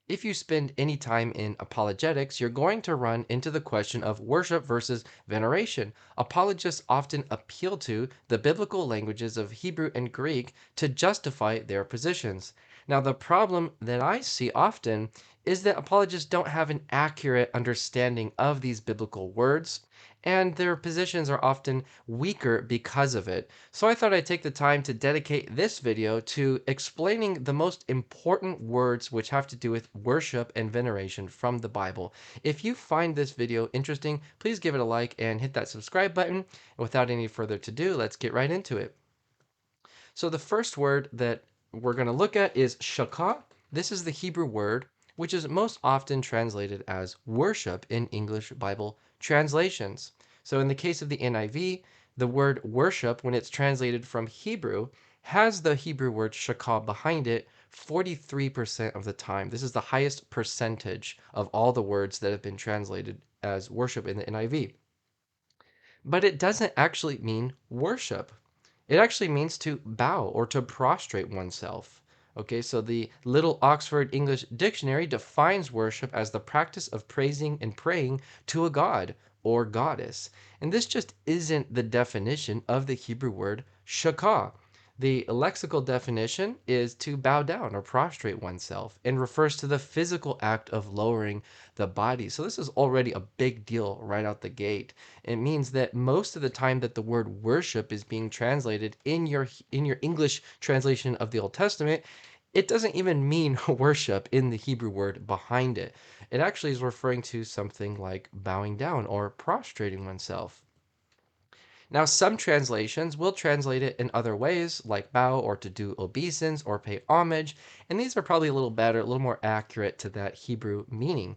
If you spend any time in apologetics, you're going to run into the question of worship versus veneration. Apologists often appeal to the biblical languages of Hebrew and Greek to justify their positions. Now, the problem that I see often is that apologists don't have an accurate understanding of these biblical words, and their positions are often weaker because of it. So I thought I'd take the time to dedicate this video to explaining the most important words which have to do with worship and veneration from the Bible. If you find this video interesting, please give it a like and hit that subscribe button. And without any further ado, let's get right into it. So the first word that we're going to look at is Shachah. This is the Hebrew word which is most often translated as worship in English Bible translations. So in the case of the NIV, the word worship, when it's translated from Hebrew, has the Hebrew word Shachah behind it 43% of the time. This is the highest percentage of all the words that have been translated as worship in the NIV. But it doesn't actually mean worship. It actually means to bow or to prostrate oneself. Okay, so the Little Oxford English Dictionary defines worship as the practice of praising and praying to a god or goddess. And this just isn't the definition of the Hebrew word shakah. The lexical definition is to bow down or prostrate oneself and refers to the physical act of lowering the body. So this is already a big deal right out the gate. It means that most of the time that the word worship is being translated in your English translation of the Old Testament, it doesn't even mean worship in the Hebrew word behind it. It actually is referring to something like bowing down or prostrating oneself. Now, some translations will translate it in other ways, like bow or to do obeisance or pay homage, and these are probably a little better, a little more accurate to that Hebrew meaning.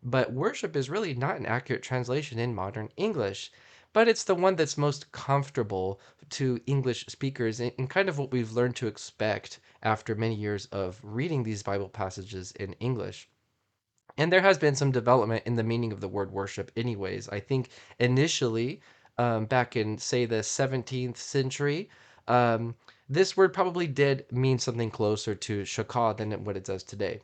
But worship is really not an accurate translation in modern English, but it's the one that's most comfortable to English speakers and kind of what we've learned to expect after many years of reading these Bible passages in English. And there has been some development in the meaning of the word worship, anyways. I think initially, back in, say, the 17th century, this word probably did mean something closer to shakah than what it does today.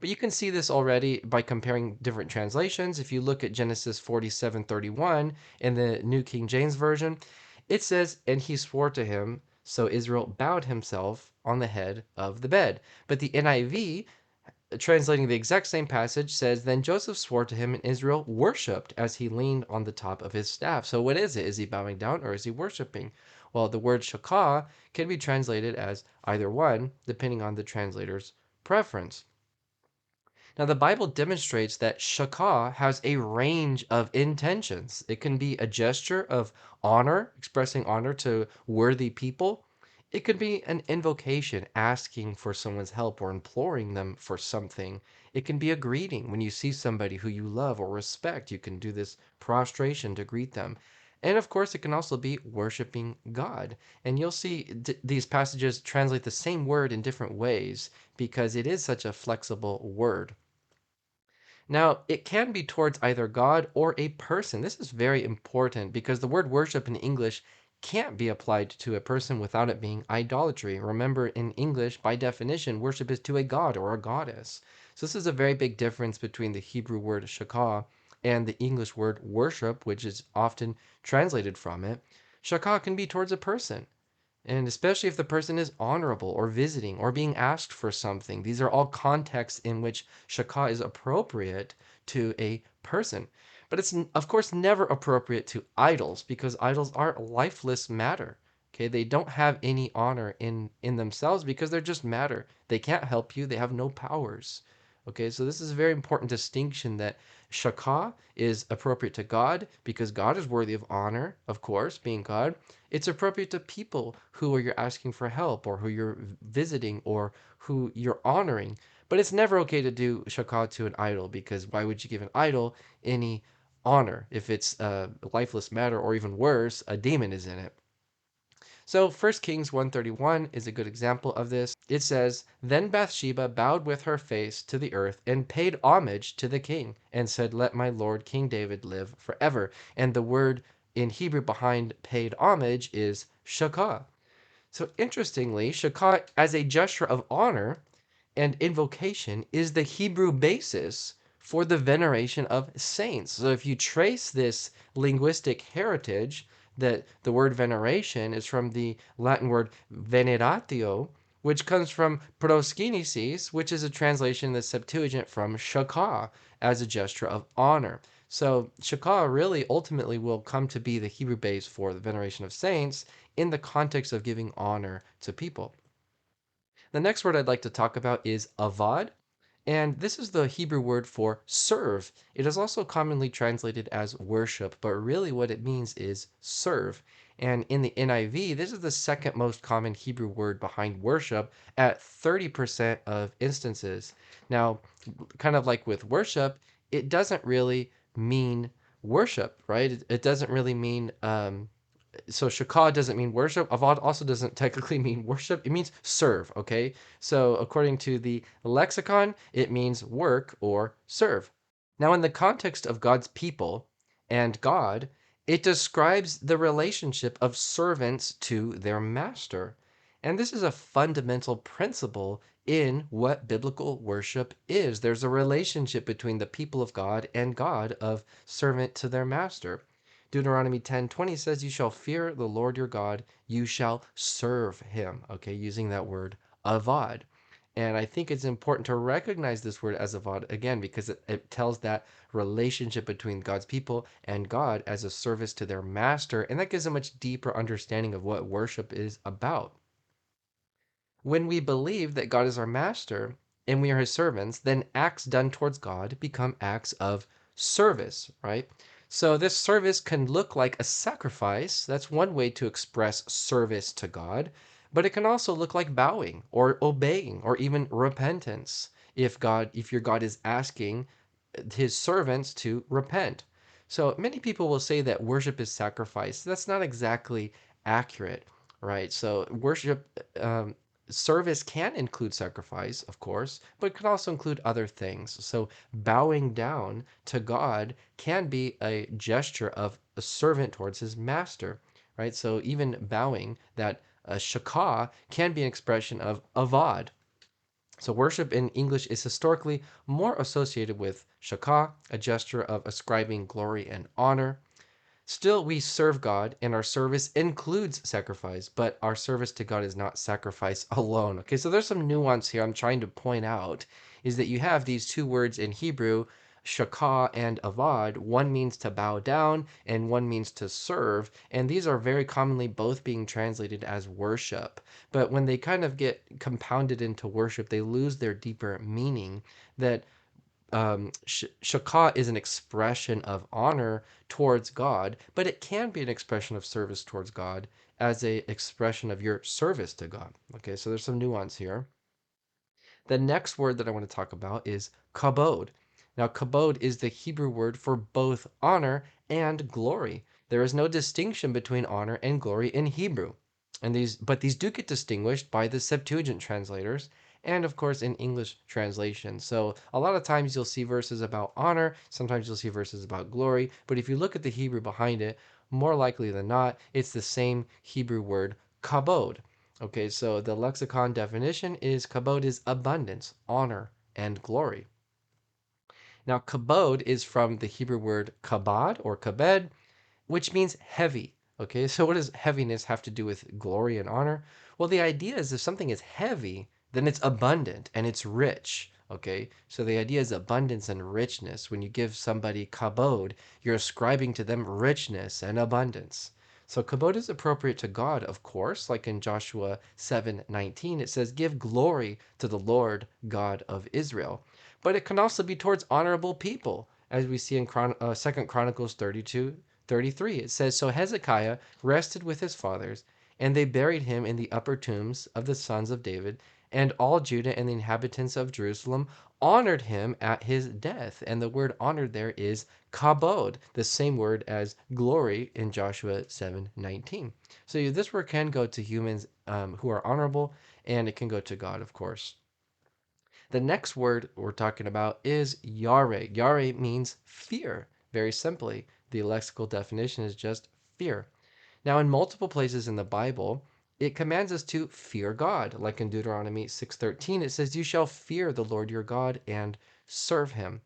But you can see this already by comparing different translations. If you look at Genesis 47:31 in the New King James Version, it says, "And he swore to him, so Israel bowed himself on the head of the bed." But the NIV, translating the exact same passage, says, "Then Joseph swore to him, and Israel worshipped as he leaned on the top of his staff." So what is it? Is he bowing down or is he worshiping? Well, the word shakah can be translated as either one, depending on the translator's preference. Now, the Bible demonstrates that shakah has a range of intentions. It can be a gesture of honor, expressing honor to worthy people. It could be an invocation, asking for someone's help or imploring them for something. It can be a greeting. When you see somebody who you love or respect, you can do this prostration to greet them. And of course, it can also be worshiping God. And you'll see these passages translate the same word in different ways because it is such a flexible word. Now, it can be towards either God or a person. This is very important because the word worship in English can't be applied to a person without it being idolatry. Remember, in English, by definition, worship is to a god or a goddess. So this is a very big difference between the Hebrew word shakah and the English word worship, which is often translated from it. Shakah can be towards a person. And especially if the person is honorable or visiting or being asked for something. These are all contexts in which shakah is appropriate to a person. But it's, of course, never appropriate to idols because idols are lifeless matter. Okay, they don't have any honor in themselves because they're just matter. They can't help you. They have no powers. Okay, so this is a very important distinction that shakah is appropriate to God because God is worthy of honor, of course, being God. It's appropriate to people who are you're asking for help or who you're visiting or who you're honoring. But it's never okay to do shakah to an idol because why would you give an idol any honor if it's lifeless matter or even worse, a demon is in it? So 1 Kings 131 is a good example of this. It says, "Then Bathsheba bowed with her face to the earth and paid homage to the king and said, 'Let my lord King David live forever.'" And the word in Hebrew behind paid homage is shakah. So interestingly, shakah as a gesture of honor And invocation is the Hebrew basis for the veneration of saints. So if you trace this linguistic heritage, that the word veneration is from the Latin word veneratio, which comes from Proskynesis, which is a translation in the Septuagint from Shachah as a gesture of honor. So Shachah really ultimately will come to be the Hebrew base for the veneration of saints in the context of giving honor to people. The next word I'd like to talk about is avad, and this is the Hebrew word for serve. It is also commonly translated as worship, but really what it means is serve. And in the NIV, this is the second most common Hebrew word behind worship at 30% of instances. Now, kind of like with worship, it doesn't really mean worship, right? It doesn't really mean so Shakah doesn't mean worship. Avad also doesn't technically mean worship. It means serve, okay? So according to the lexicon, it means work or serve. Now, in the context of God's people and God, it describes the relationship of servants to their master. And this is a fundamental principle in what biblical worship is. There's a relationship between the people of God and God of servant to their master. Deuteronomy 10:20 says, "You shall fear the Lord your God, you shall serve him." Okay, using that word avad. And I think it's important to recognize this word as avad again because it tells that relationship between God's people and God as a service to their master. And that gives a much deeper understanding of what worship is about. When we believe that God is our master and we are his servants, then acts done towards God become acts of service, right? So this service can look like a sacrifice. That's one way to express service to God, but it can also look like bowing or obeying or even repentance if your God is asking his servants to repent. So many people will say that worship is sacrifice. That's not exactly accurate, right? So worship service can include sacrifice, of course, but it can also include other things. So bowing down to God can be a gesture of a servant towards his master, right? So even bowing, that shakah, can be an expression of avad. So worship in English is historically more associated with shakah, a gesture of ascribing glory and honor. Still, we serve God, and our service includes sacrifice, but our service to God is not sacrifice alone. Okay, so there's some nuance here I'm trying to point out is that you have these two words in Hebrew, shakah and avad. One means to bow down, and one means to serve, and these are very commonly both being translated as worship. But when they kind of get compounded into worship, they lose their deeper meaning that shakah is an expression of honor towards God, but it can be an expression of service towards God as a expression of your service to God. Okay, so there's some nuance here. The next word that I want to talk about is kabod. Now, kabod is the Hebrew word for both honor and glory. There is no distinction between honor and glory in Hebrew. But these do get distinguished by the Septuagint translators and of course in English translation. So a lot of times you'll see verses about honor, sometimes you'll see verses about glory, but if you look at the Hebrew behind it, more likely than not, it's the same Hebrew word kabod. Okay, so the lexicon definition is kabod is abundance, honor, and glory. Now, kabod is from the Hebrew word kabad or kabed, which means heavy. Okay, so what does heaviness have to do with glory and honor? Well, the idea is if something is heavy, then it's abundant and it's rich. Okay, so the idea is abundance and richness. When you give somebody kabod, you're ascribing to them richness and abundance. So kabod is appropriate to God, of course, like in Joshua 7:19, it says, "Give glory to the Lord God of Israel." But it can also be towards honorable people, as we see in 2 Chronicles 32:33. It says, "So Hezekiah rested with his fathers, and they buried him in the upper tombs of the sons of David, and all Judah and the inhabitants of Jerusalem honored him at his death." And the word honored there is kabod, the same word as glory in Joshua 7:19. So this word can go to humans who are honorable, and it can go to God, of course. The next word we're talking about is Yare. Yare means fear, very simply. The lexical definition is just fear. Now, in multiple places in the Bible, it commands us to fear God. Like in Deuteronomy 6:13, it says, "You shall fear the Lord your God and serve him."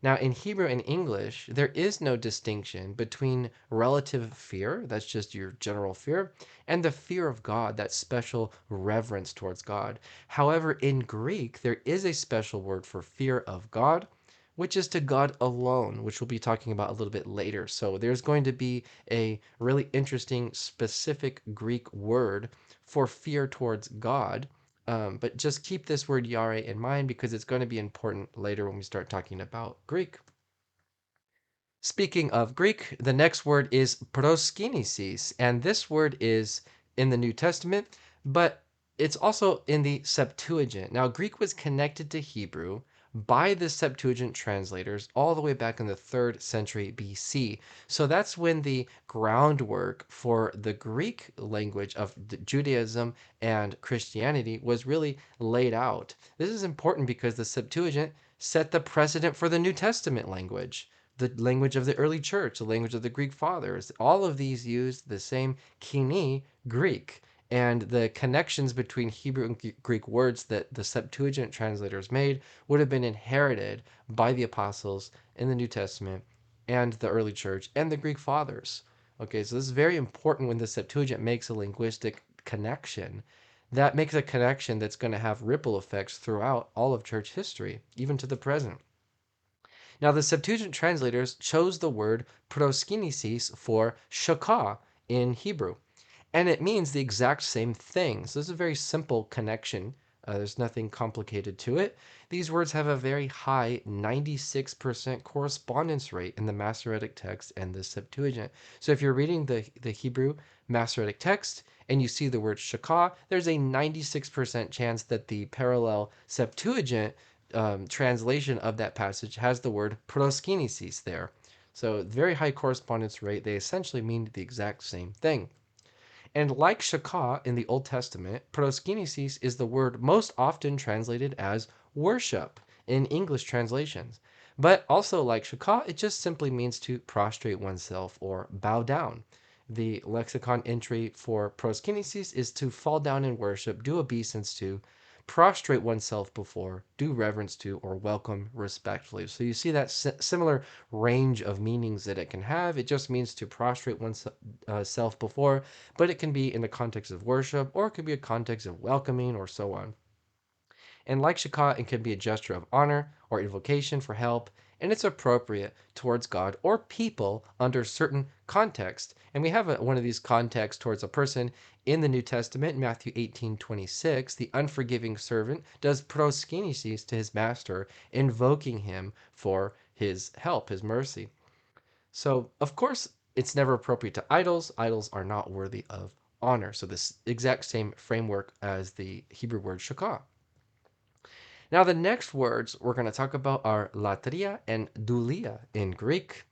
Now, in Hebrew and English, there is no distinction between relative fear, that's just your general fear, and the fear of God, that special reverence towards God. However, in Greek, there is a special word for fear of God, which is to God alone, which we'll be talking about a little bit later. So there's going to be a really interesting specific Greek word for fear towards God. But just keep this word Yare in mind because it's going to be important later when we start talking about Greek. Speaking of Greek, the next word is proskynesis, and this word is in the New Testament, but it's also in the Septuagint. Now, Greek was connected to Hebrew by the Septuagint translators all the way back in the 3rd century BC. So that's when the groundwork for the Greek language of Judaism and Christianity was really laid out. This is important because the Septuagint set the precedent for the New Testament language, the language of the early church, the language of the Greek fathers. All of these used the same kini Greek. And the connections between Hebrew and Greek words that the Septuagint translators made would have been inherited by the apostles in the New Testament and the early church and the Greek fathers. Okay, so this is very important when the Septuagint makes a linguistic connection. That makes a connection that's going to have ripple effects throughout all of church history, even to the present. Now, the Septuagint translators chose the word proskynesis for Shachah in Hebrew, and it means the exact same thing. So, this is a very simple connection. There's nothing complicated to it. These words have a very high 96% correspondence rate in the Masoretic text and the Septuagint. So, if you're reading the Hebrew Masoretic text and you see the word Shachah, there's a 96% chance that the parallel Septuagint translation of that passage has the word proskynesis there. So, very high correspondence rate. They essentially mean the exact same thing. And like Shachah in the Old Testament, proskynesis is the word most often translated as worship in English translations. But also, like Shachah, it just simply means to prostrate oneself or bow down. The lexicon entry for proskynesis is to fall down in worship, do obeisance to, prostrate oneself before, do reverence to, or welcome respectfully. So you see that similar range of meanings that it can have. It just means to prostrate oneself before, but it can be in the context of worship, or it could be a context of welcoming, or so on. And like Shachah, it can be a gesture of honor or invocation for help, and it's appropriate towards God or people under certain context. And we have one of these contexts towards a person in the New Testament, Matthew 18:26. The unforgiving servant does proskynesis to his master, invoking him for his help, his mercy. So, of course, it's never appropriate to idols. Idols are not worthy of honor. So, this exact same framework as the Hebrew word shachah. Now, the next words we're going to talk about are latria and dulia in Greek.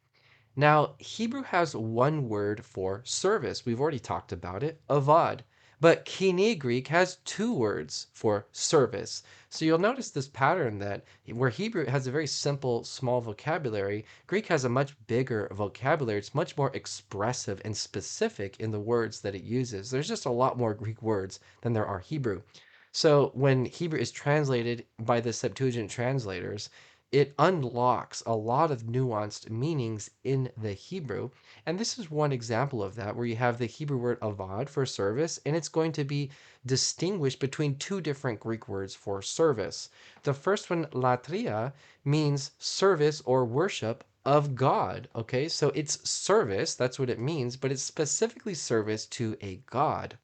Now, Hebrew has one word for service. We've already talked about it, avad. But Kine Greek has two words for service. So you'll notice this pattern that where Hebrew has a very simple, small vocabulary, Greek has a much bigger vocabulary. It's much more expressive and specific in the words that it uses. There's just a lot more Greek words than there are Hebrew. So when Hebrew is translated by the Septuagint translators, it unlocks a lot of nuanced meanings in the Hebrew. And this is one example of that, where you have the Hebrew word avad for service, and it's going to be distinguished between two different Greek words for service. The first one, latria, means service or worship of God. Okay, so it's service, that's what it means, but it's specifically service to a God.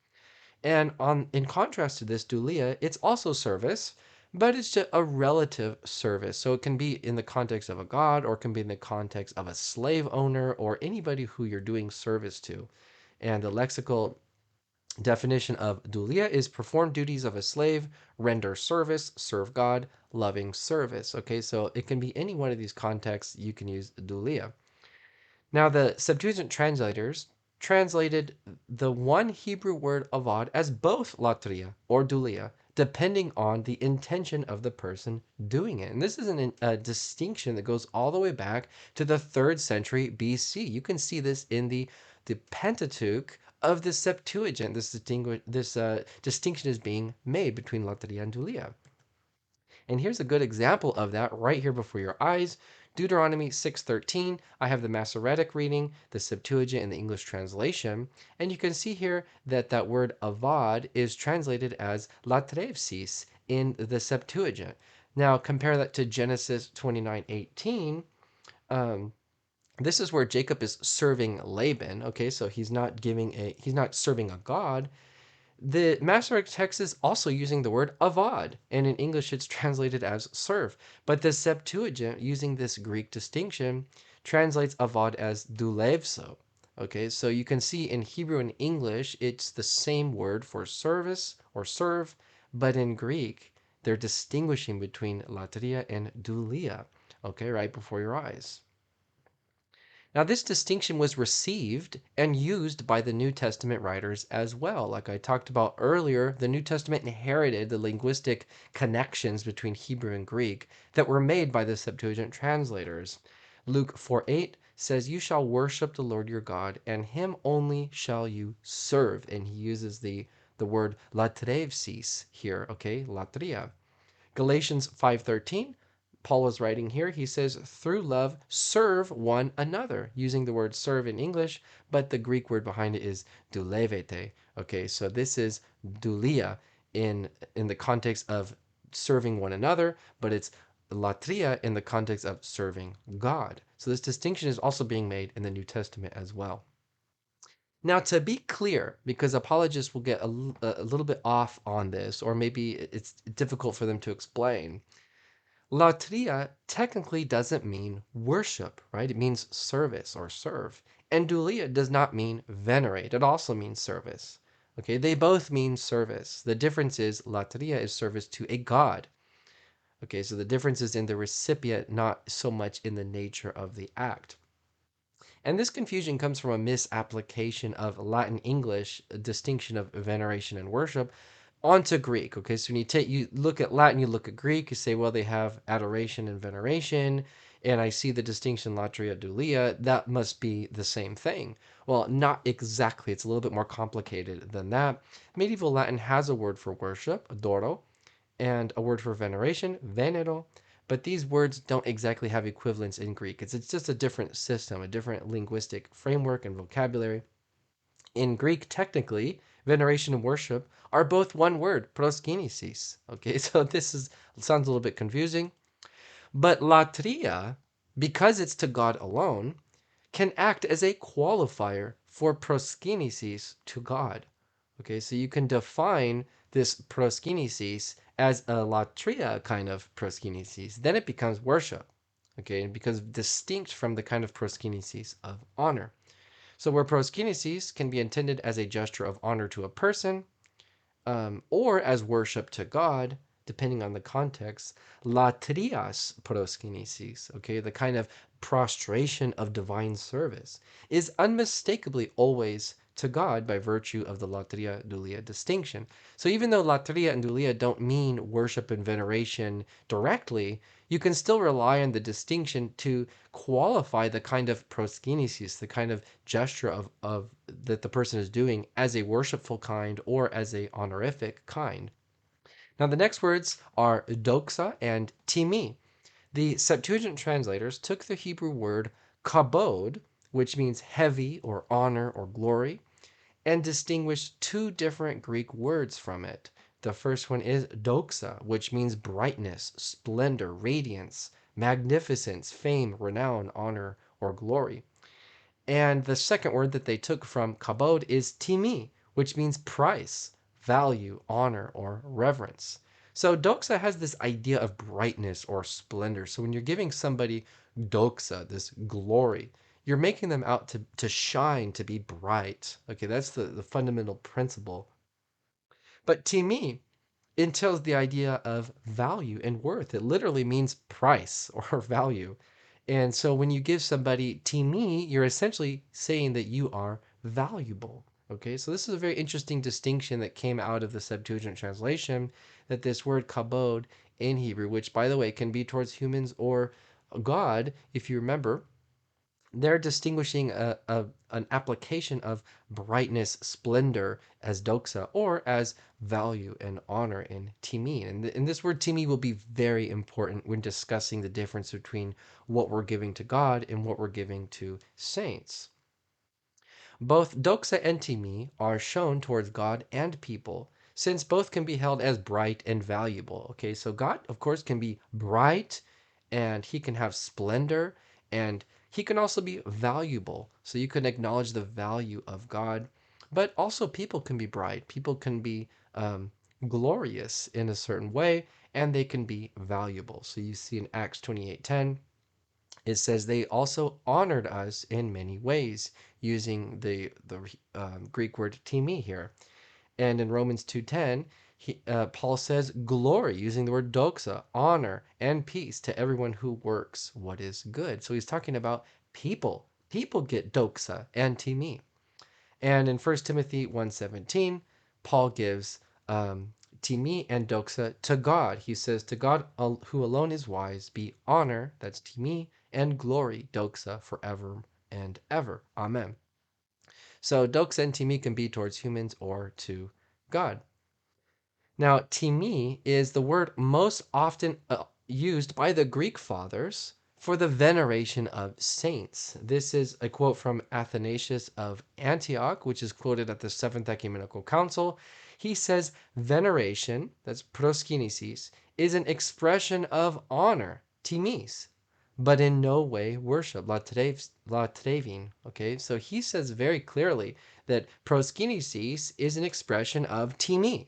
And in contrast to this, dulia, it's also service, but it's just a relative service. So it can be in the context of a god, or it can be in the context of a slave owner, or anybody who you're doing service to. And the lexical definition of dulia is perform duties of a slave, render service, serve God, loving service. Okay, so it can be any one of these contexts you can use dulia. Now, the Septuagint translators translated the one Hebrew word avad as both latria or dulia, depending on the intention of the person doing it. And this is a distinction that goes all the way back to the 3rd century BC. You can see this in the Pentateuch of the Septuagint. This distinction is being made between Latria and Dulia. And here's a good example of that right here before your eyes. Deuteronomy 6:13. I have the Masoretic reading, the Septuagint, and the English translation. And you can see here that that word avad is translated as latrevsis in the Septuagint. Now compare that to Genesis 29:18. Um, this is where Jacob is serving Laban. Okay, so he's not serving a god. The Masoretic text is also using the word avad, and in English it's translated as serve. But the Septuagint, using this Greek distinction, translates avad as dulevso. Okay, so you can see in Hebrew and English, it's the same word for service or serve, but in Greek, they're distinguishing between latria and dulia. Okay, right before your eyes. Now, this distinction was received and used by the New Testament writers as well. Like I talked about earlier, the New Testament inherited the linguistic connections between Hebrew and Greek that were made by the Septuagint translators. Luke 4:8 says, "You shall worship the Lord your God, and him only shall you serve." And he uses the word latrevsis here, okay? Latria. Galatians 5:13, Paul is writing here. He says, "Through love serve one another," using the word serve in English, but the Greek word behind it is doulevete. Okay, so this is dulia in the context of serving one another, but it's latria in the context of serving God. So this distinction is also being made in the New Testament as well. Now, to be clear, because apologists will get a little bit off on this, or maybe it's difficult for them to explain. Latria technically doesn't mean worship, right? It means service or serve. And dulia does not mean venerate. It also means service. Okay, they both mean service. The difference is latria is service to a god. Okay, so the difference is in the recipient, not so much in the nature of the act. And this confusion comes from a misapplication of Latin English, a distinction of veneration and worship, onto Greek. Okay, so when you look at Latin, you look at Greek, you say, well, they have adoration and veneration, and I see the distinction latria dulia. That must be the same thing. Well, not exactly. It's a little bit more complicated than that. Medieval Latin has a word for worship, adoro, and a word for veneration, venero. But these words don't exactly have equivalents in Greek. It's just a different system, a different linguistic framework and vocabulary. In Greek, technically, veneration and worship are both one word, proskynesis. Okay, so sounds a little bit confusing. But latria, because it's to God alone, can act as a qualifier for proskynesis to God. Okay, so you can define this proskynesis as a latria kind of proskynesis. Then it becomes worship. Okay, and becomes distinct from the kind of proskynesis of honor. So where proskynesis can be intended as a gesture of honor to a person, or as worship to God, depending on the context, latrias proskynesis, okay, the kind of prostration of divine service, is unmistakably always to God by virtue of the latria dulia distinction. So even though latria and dulia don't mean worship and veneration directly, you can still rely on the distinction to qualify the kind of proskynesis, the kind of gesture of that the person is doing as a worshipful kind or as a honorific kind. Now the next words are doxa and timé. The Septuagint translators took the Hebrew word kawbod, which means heavy or honor or glory, and distinguished two different Greek words from it. The first one is doxa, which means brightness, splendor, radiance, magnificence, fame, renown, honor, or glory. And the second word that they took from Kawbod is timé, which means price, value, honor, or reverence. So doxa has this idea of brightness or splendor. So when you're giving somebody doxa, this glory, you're making them out to shine, to be bright. Okay, that's the fundamental principle. But timé entails the idea of value and worth. It literally means price or value. And so when you give somebody timé, you're essentially saying that you are valuable. Okay, so this is a very interesting distinction that came out of the Septuagint translation, that this word kawbod in Hebrew, which by the way can be towards humans or God, if you remember, they're distinguishing an application of brightness, splendor as doxa, or as value and honor in timi. And this word timi will be very important when discussing the difference between what we're giving to God and what we're giving to saints. Both doxa and timi are shown towards God and people, since both can be held as bright and valuable. Okay, so God, of course, can be bright and he can have splendor and he can also be valuable. So you can acknowledge the value of God, but also people can be bright. People can be glorious in a certain way and they can be valuable. So you see in Acts 28:10 it says they also honored us in many ways, using the Greek word timi here. And in Romans 2:10, Paul says glory, using the word doxa, honor and peace to everyone who works what is good. So he's talking about people. People get doxa and timi. And in 1 Timothy 1:17, Paul gives timi and doxa to God. He says, to God who alone is wise, be honor, that's timi, and glory, doxa, forever and ever. Amen. So doxa and timi can be towards humans or to God. Now, timi is the word most often used by the Greek fathers for the veneration of saints. This is a quote from Athanasius of Antioch, which is quoted at the Seventh Ecumenical Council. He says, veneration, that's proskynesis, is an expression of honor, timis, but in no way worship, latrevin. Okay, so he says very clearly that proskynesis is an expression of timi,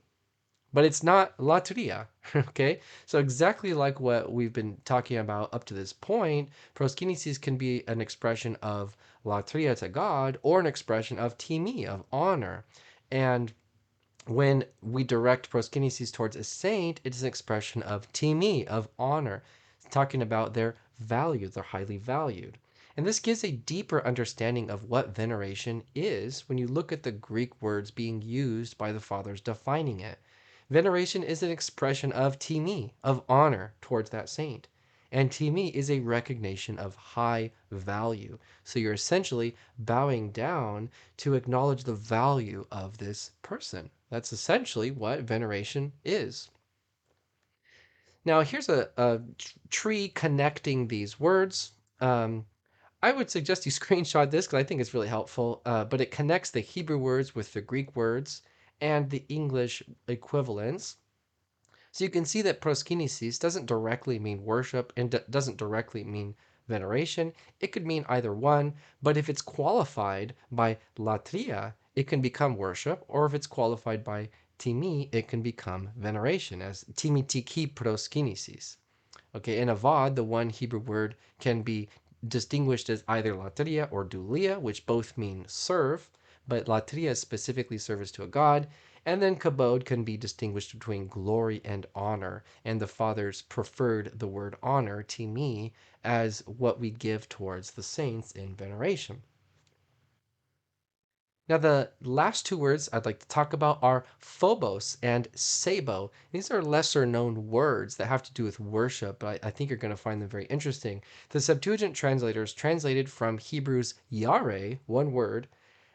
but it's not latria. Okay, so exactly like what we've been talking about up to this point, proskynesis can be an expression of latria to God or an expression of timi, of honor. And when we direct proskynesis towards a saint, it is an expression of timi, of honor, talking about their value, they're highly valued. And this gives a deeper understanding of what veneration is when you look at the Greek words being used by the fathers defining it. Veneration is an expression of timi, of honor towards that saint. And timi is a recognition of high value. So you're essentially bowing down to acknowledge the value of this person. That's essentially what veneration is. Now, here's a tree connecting these words. I would suggest you screenshot this because I think it's really helpful. But it connects the Hebrew words with the Greek words and the English equivalents. So you can see that proskynesis doesn't directly mean worship and doesn't directly mean veneration. It could mean either one, but if it's qualified by latria, it can become worship, or if it's qualified by timi, it can become veneration, as timitiki proskynesis. Okay, in Avad, the one Hebrew word can be distinguished as either latria or dulia, which both mean serve, but latria is specifically service to a god. And then Kawbod can be distinguished between glory and honor, and the fathers preferred the word honor, timi, as what we give towards the saints in veneration. Now, the last two words I'd like to talk about are Phobos and Sebo. These are lesser known words that have to do with worship, but I think you're going to find them very interesting. The Septuagint translators translated from Hebrew's Yare, one word,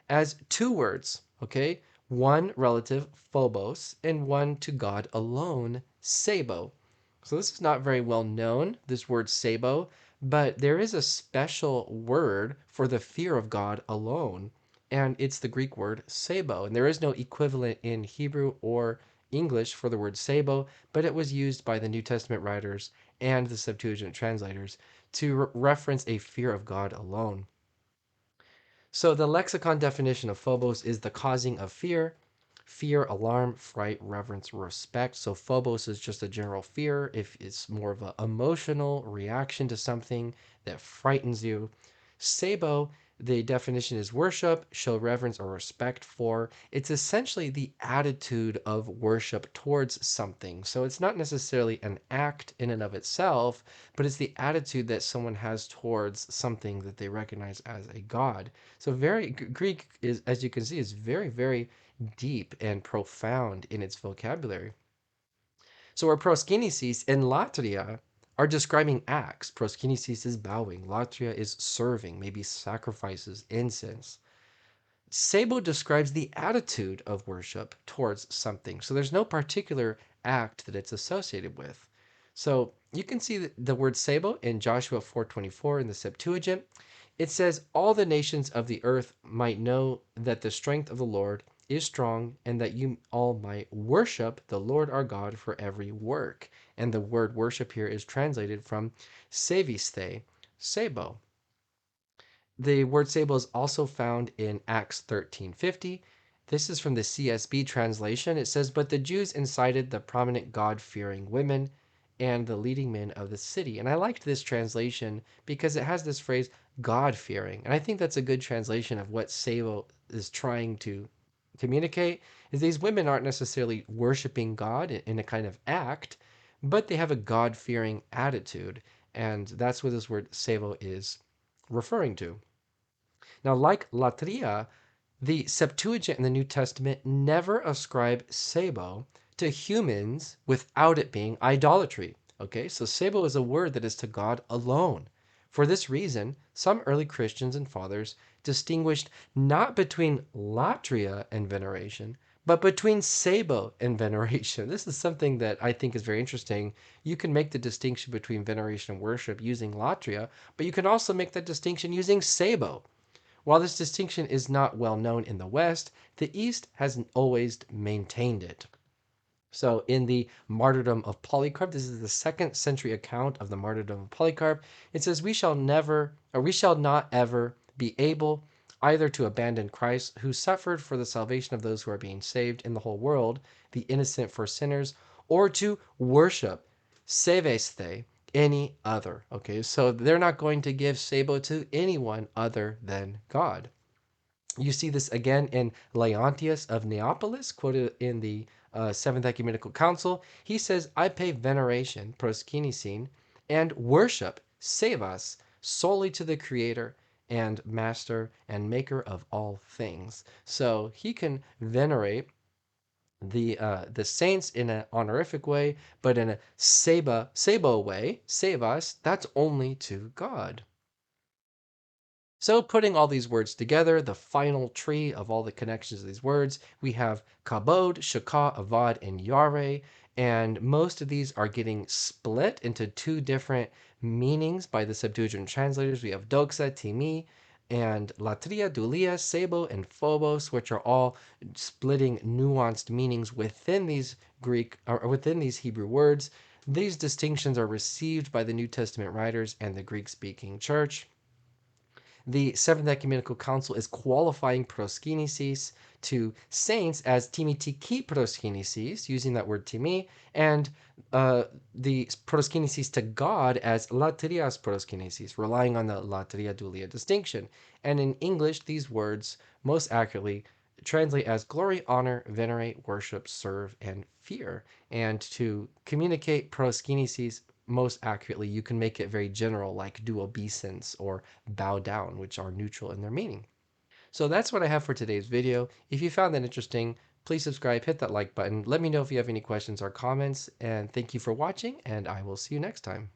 as two words, okay? One relative, Phobos, and one to God alone, Sebo. So this is not very well known, this word Sebo, but there is a special word for the fear of God alone, and it's the Greek word Sebo. And there is no equivalent in Hebrew or English for the word Sebo, but it was used by the New Testament writers and the Septuagint translators to reference a fear of God alone. So the lexicon definition of phobos is the causing of fear, fear, alarm, fright, reverence, respect. So phobos is just a general fear. If it's more of an emotional reaction to something that frightens you. Sebo, the definition is worship, show reverence or respect for. It's essentially the attitude of worship towards something. So it's not necessarily an act in and of itself, but it's the attitude that someone has towards something that they recognize as a god. So very Greek is, as you can see, is very, very deep and profound in its vocabulary. So where proskynesis in latria are describing acts. Proskynesis is bowing, latria is serving, maybe sacrifices, incense. Sebo describes the attitude of worship towards something. So there's no particular act that it's associated with. So you can see the word Sebo in Joshua 4:24 in the Septuagint. It says, "All the nations of the earth might know that the strength of the Lord is strong, and that you all might worship the Lord our God for every work." And the word worship here is translated from seviste, Sebo. The word sable is also found in Acts 13:50. This is from the CSB translation. It says, "But the Jews incited the prominent God-fearing women and the leading men of the city." And I liked this translation because it has this phrase, God-fearing. And I think that's a good translation of what Sabo is trying to communicate, is these women aren't necessarily worshiping God in a kind of act, but they have a God-fearing attitude. And that's what this word Sabo is referring to. Now, like latria, the Septuagint in the New Testament never ascribe sebo to humans without it being idolatry. Okay, so sebo is a word that is to God alone. For this reason, some early Christians and fathers distinguished not between latria and veneration, but between sebo and veneration. This is something that I think is very interesting. You can make the distinction between veneration and worship using latria, but you can also make that distinction using sebo. While this distinction is not well known in the West, the East has always maintained it. So, in the martyrdom of Polycarp, this is the second century account of the martyrdom of Polycarp. It says, "We shall never, or we shall not ever be able either to abandon Christ, who suffered for the salvation of those who are being saved in the whole world, the innocent for sinners, or to worship seveste, any other." Okay, so they're not going to give sabo to anyone other than God. You see this again in Leontius of Neapolis, quoted in the Seventh Ecumenical Council. He says, "I pay veneration, proskynesin, and worship, sevas, solely to the Creator and Master and Maker of all things." So he can venerate the saints in an honorific way, but in a sebo way, sevas, that's only to God. So, putting all these words together, the final tree of all the connections of these words, we have Kawbod, Shachah, Avad, and Yare. And most of these are getting split into two different meanings by the Septuagint translators. We have Doxa, Timé, and Latria, Dulia, Sebo, and Phobos, which are all splitting nuanced meanings within these Greek or within these Hebrew words. These distinctions are received by the New Testament writers and the Greek-speaking church. The Seventh Ecumenical Council is qualifying proskynesis to saints as timitiki proskynesis, using that word timi, and the proskynesis to God as latrias proskynesis, relying on the latria dulia distinction. And in English, these words most accurately translate as glory, honor, venerate, worship, serve, and fear. And to communicate proskynesis most accurately, you can make it very general, like do obeisance or bow down, which are neutral in their meaning. So that's what I have for today's video. If you found that interesting, please subscribe, hit that like button. Let me know if you have any questions or comments, and thank you for watching, and I will see you next time.